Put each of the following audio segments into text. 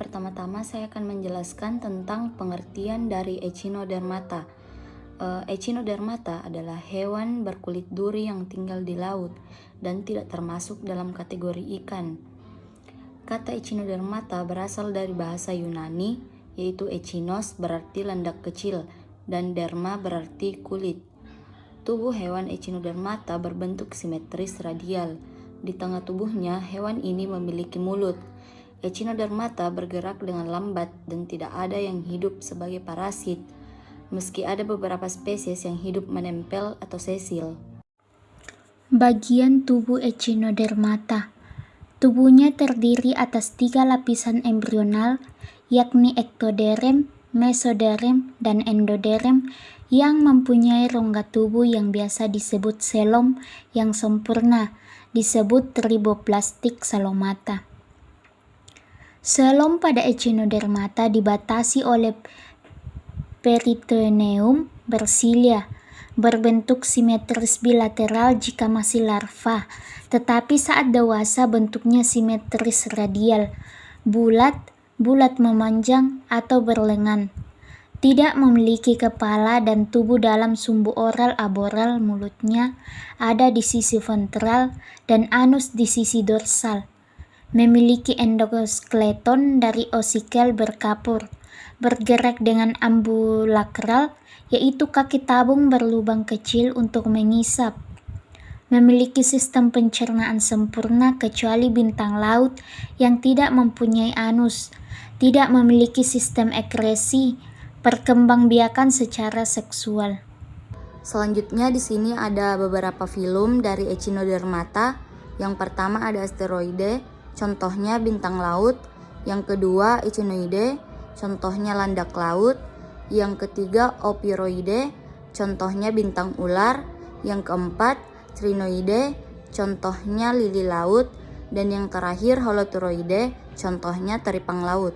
Pertama-tama saya akan menjelaskan tentang pengertian dari Echinodermata. Echinodermata adalah hewan berkulit duri yang tinggal di laut dan tidak termasuk dalam kategori ikan. Kata Echinodermata berasal dari bahasa Yunani, yaitu echinos berarti landak kecil dan derma berarti kulit. Tubuh hewan Echinodermata berbentuk simetris radial. Di tengah tubuhnya, hewan ini memiliki mulut. Echinodermata bergerak dengan lambat dan tidak ada yang hidup sebagai parasit, meski ada beberapa spesies yang hidup menempel atau sesil. Bagian tubuh Echinodermata. Tubuhnya terdiri atas 3 lapisan embrional, yakni ektoderm, mesoderm, dan endoderm yang mempunyai rongga tubuh yang biasa disebut selom yang sempurna, disebut triboplastik salomata. Selom pada Echinodermata dibatasi oleh peritoneum bersilia, berbentuk simetris bilateral jika masih larva, tetapi saat dewasa bentuknya simetris radial, bulat memanjang atau berlengan. Tidak memiliki kepala dan tubuh dalam sumbu oral aboral. Mulutnya ada di sisi ventral dan anus di sisi dorsal. Memiliki endoskeleton dari osikel berkapur, bergerak dengan ambulakral, yaitu kaki tabung berlubang kecil untuk mengisap. Memiliki sistem pencernaan sempurna kecuali bintang laut yang tidak mempunyai anus. Tidak memiliki sistem ekresi, perkembangbiakan secara seksual. Selanjutnya di sini ada beberapa filum dari Echinodermata. Yang pertama ada asteroide, contohnya bintang laut. Yang kedua Echinoide, contohnya landak laut. Yang ketiga Ophiroide, contohnya bintang ular. Yang keempat Crinoide, contohnya lili laut. Dan yang terakhir Holoturoide, contohnya teripang laut.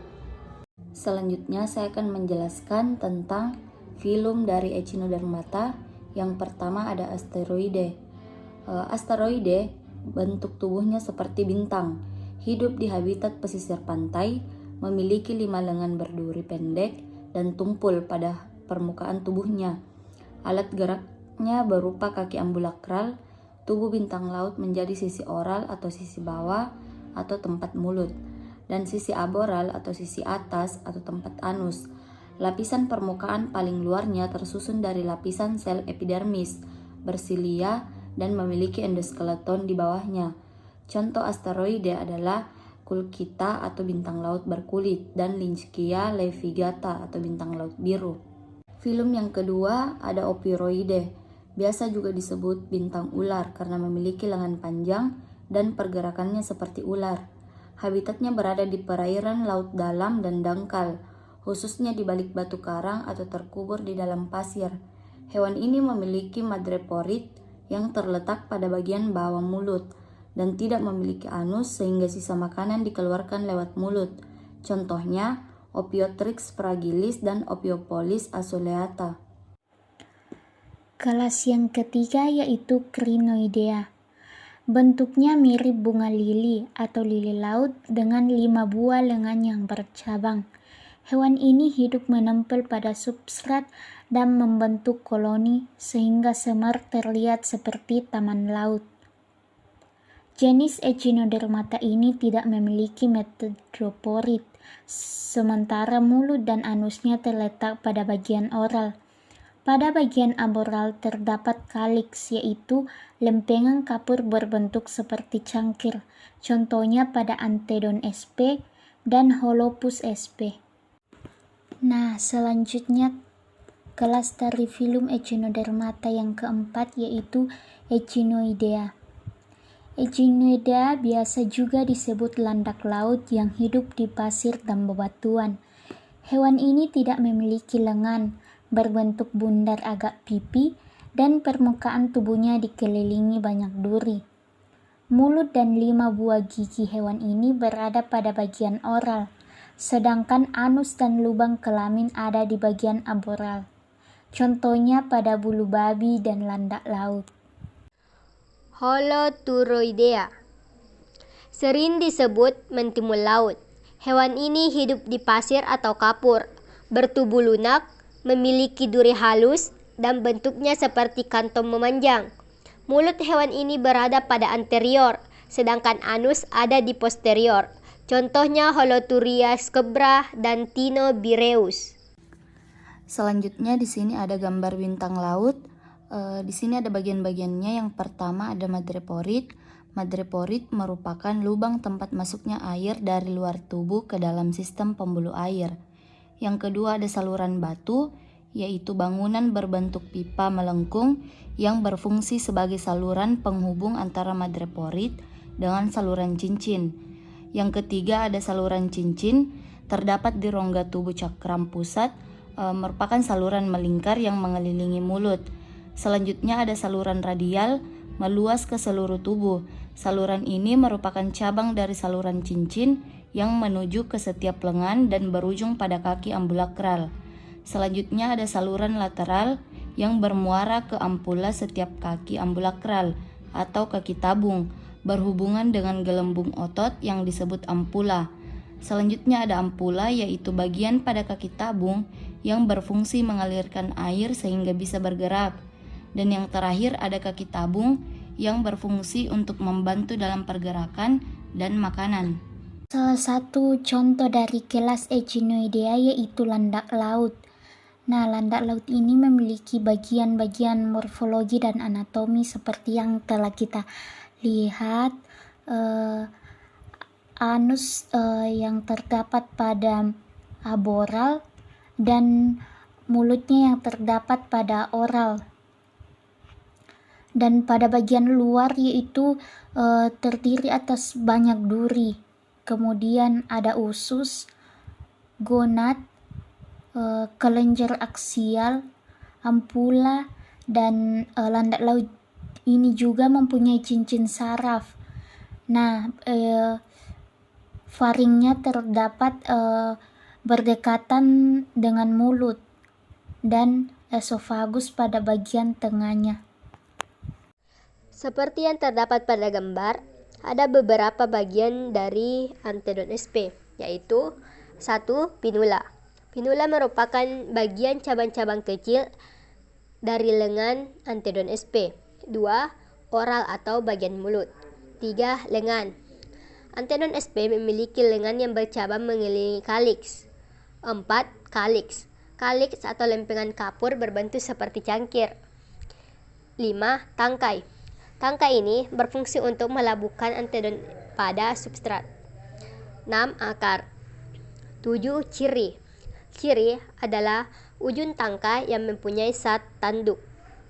Selanjutnya saya akan menjelaskan tentang filum dari Echinodermata. Yang pertama ada asteroide. Asteroide bentuk tubuhnya seperti bintang, hidup di habitat pesisir pantai, memiliki 5 lengan berduri pendek dan tumpul pada permukaan tubuhnya. Alat geraknya berupa kaki ambulakral. Tubuh bintang laut menjadi sisi oral atau sisi bawah atau tempat mulut, dan sisi aboral atau sisi atas atau tempat anus. Lapisan permukaan paling luarnya tersusun dari lapisan sel epidermis, bersilia, dan memiliki endoskeleton di bawahnya. Contoh asteroide adalah Kulkita atau bintang laut berkulit dan Lynchkia levigata atau bintang laut biru. Filum yang kedua ada Ophiroide, biasa juga disebut bintang ular karena memiliki lengan panjang dan pergerakannya seperti ular. Habitatnya berada di perairan laut dalam dan dangkal, khususnya di balik batu karang atau terkubur di dalam pasir. Hewan ini memiliki madreporid yang terletak pada bagian bawah mulut dan tidak memiliki anus sehingga sisa makanan dikeluarkan lewat mulut. Contohnya Ophiotrix fragilis dan Ophiopolis aculeata. Kelas yang ketiga yaitu Crinoidea. Bentuknya mirip bunga lili atau lili laut dengan 5 buah lengan yang bercabang. Hewan ini hidup menempel pada substrat dan membentuk koloni sehingga semar terlihat seperti taman laut. Jenis Echinodermata ini tidak memiliki madreporid, sementara mulut dan anusnya terletak pada bagian oral. Pada bagian aboral terdapat kaliks, yaitu lempengan kapur berbentuk seperti cangkir, contohnya pada Antedon sp dan Holopus sp. Nah, selanjutnya kelas dari filum Echinodermata yang keempat yaitu Echinoidea. Echinoidea biasa juga disebut landak laut yang hidup di pasir dan bebatuan. Hewan ini tidak memiliki lengan, berbentuk bundar agak pipi, dan permukaan tubuhnya dikelilingi banyak duri. Mulut dan 5 buah gigi hewan ini berada pada bagian oral, sedangkan anus dan lubang kelamin ada di bagian aboral. Contohnya pada bulu babi dan landak laut. Holoturoidea sering disebut mentimul laut. Hewan ini hidup di pasir atau kapur, bertubuh lunak, memiliki duri halus, dan bentuknya seperti kantong memanjang. Mulut hewan ini berada pada anterior, sedangkan anus ada di posterior. Contohnya Holoturia scabra dan Tinobireus. Selanjutnya di sini ada gambar bintang laut. Di sini ada bagian-bagiannya. Yang pertama ada madreporid. Madreporid merupakan lubang tempat masuknya air dari luar tubuh ke dalam sistem pembuluh air. Yang kedua ada saluran batu, yaitu bangunan berbentuk pipa melengkung yang berfungsi sebagai saluran penghubung antara madreporid dengan saluran cincin. Yang ketiga ada saluran cincin, terdapat di rongga tubuh cakram pusat, merupakan saluran melingkar yang mengelilingi mulut. Selanjutnya ada saluran radial, meluas ke seluruh tubuh. Saluran ini merupakan cabang dari saluran cincin yang menuju ke setiap lengan dan berujung pada kaki ambulakral. Selanjutnya ada saluran lateral yang bermuara ke ampula setiap kaki ambulakral atau kaki tabung, berhubungan dengan gelembung otot yang disebut ampula. Selanjutnya ada ampula, yaitu bagian pada kaki tabung yang berfungsi mengalirkan air sehingga bisa bergerak. Dan yang terakhir ada kaki tabung yang berfungsi untuk membantu dalam pergerakan dan makanan. Salah satu contoh dari kelas Echinoidea yaitu landak laut. Nah, landak laut ini memiliki bagian-bagian morfologi dan anatomi seperti yang telah kita lihat. Anus yang terdapat pada aboral dan mulutnya yang terdapat pada oral. Dan pada bagian luar yaitu terdiri atas banyak duri. Kemudian ada usus, gonad, kelenjar aksial, ampula, dan landak laut ini juga mempunyai cincin saraf. Nah, faringnya terdapat berdekatan dengan mulut dan esofagus pada bagian tengahnya. Seperti yang terdapat pada gambar, ada beberapa bagian dari Antedon sp, yaitu 1. Pinula. Pinula merupakan bagian cabang-cabang kecil dari lengan Antedon sp. 2. Oral atau bagian mulut. 3. Lengan. Antedon sp memiliki lengan yang bercabang mengelilingi kaliks. 4. Kaliks. Kaliks atau lempengan kapur berbentuk seperti cangkir. 5. Tangkai. Tangkai ini berfungsi untuk melabuhkan antedon pada substrat. 6. Akar. 7. Ciri. Ciri adalah ujung tangkai yang mempunyai zat tanduk.